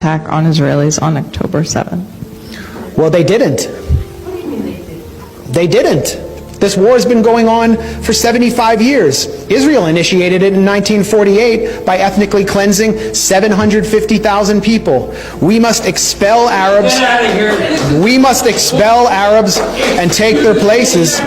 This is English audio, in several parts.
attack on Israelis on October 7th? Well, they didn't. They didn't. This war has been going on for 75 years. Israel initiated it in 1948 by ethnically cleansing 750,000 people. We must expel Arabs. We must expel Arabs and take their places.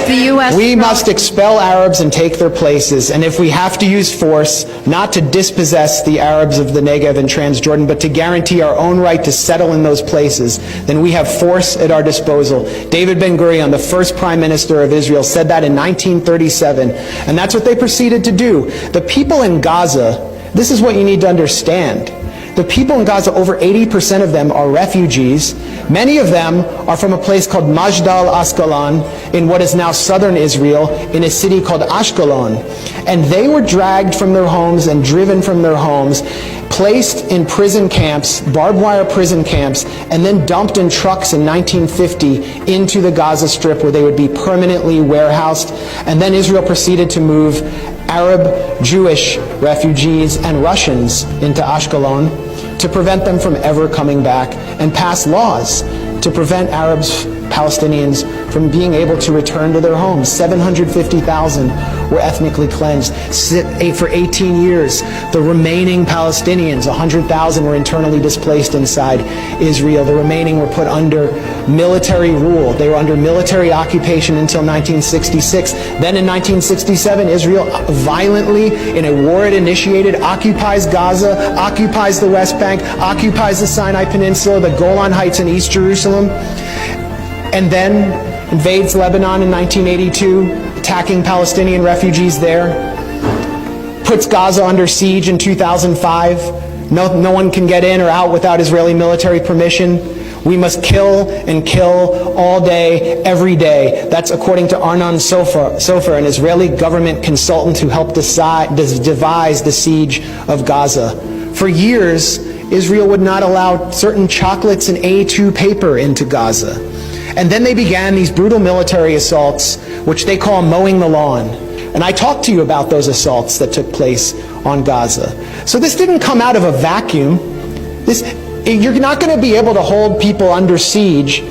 We must expel Arabs and take their places, and if we have to use force, not to dispossess the Arabs of the Negev and Transjordan, but to guarantee our own right to settle in those places, then we have force at our disposal. David Ben-Gurion, the first Prime Minister of Israel, said that in 1937, and that's what they proceeded to do. The people in Gaza, this is what you need to understand. The people in Gaza, over 80% of them are refugees. Many of them are from a place called Majdal Asqalon in what is now southern Israel, in a city called Ashkelon. And they were dragged from their homes and driven from their homes, placed in prison camps, barbed wire prison camps, and then dumped in trucks in 1950 into the Gaza Strip where they would be permanently warehoused. And then Israel proceeded to move Arab, Jewish refugees and Russians into Ashkelon to prevent them from ever coming back, and pass laws to prevent Arabs, Palestinians from being able to return to their homes. 750,000 were ethnically cleansed. For 18 years, the remaining Palestinians, 100,000, were internally displaced inside Israel. The remaining were put under military rule. They were under military occupation until 1966. Then in 1967, Israel violently, in a war it initiated, occupies Gaza, occupies the West Bank, occupies the Sinai Peninsula, the Golan Heights in East Jerusalem, and then invades Lebanon in 1982, attacking Palestinian refugees there, puts Gaza under siege in 2005. No one can get in or out without Israeli military permission. We must kill and kill all day, every day. That's according to Arnon Sofer, an Israeli government consultant who helped devise the siege of Gaza. For years, Israel would not allow certain chocolates and A2 paper into Gaza. And then they began these brutal military assaults, which they call mowing the lawn. And I talked to you about those assaults that took place on Gaza. So this didn't come out of a vacuum. You're not going to be able to hold people under siege,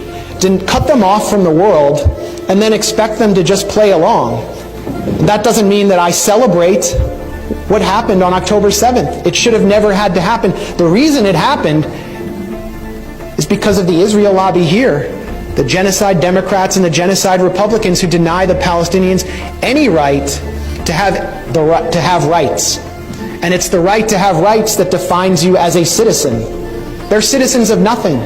to cut them off from the world, and then expect them to just play along. That doesn't mean that I celebrate what happened on October 7th. It should have never had to happen. The reason it happened is because of the Israel lobby here, the genocide Democrats and the genocide Republicans who deny the Palestinians any right to have rights. And it's the right to have rights that defines you as a citizen. They're citizens of nothing.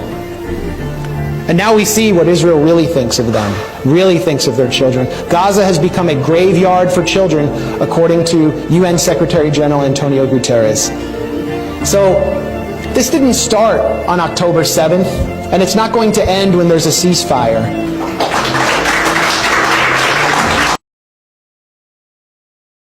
And now we see what Israel really thinks of them, really thinks of their children. Gaza has become a graveyard for children, according to UN Secretary General Antonio Guterres. So this didn't start on October 7th, and it's not going to end when there's a ceasefire.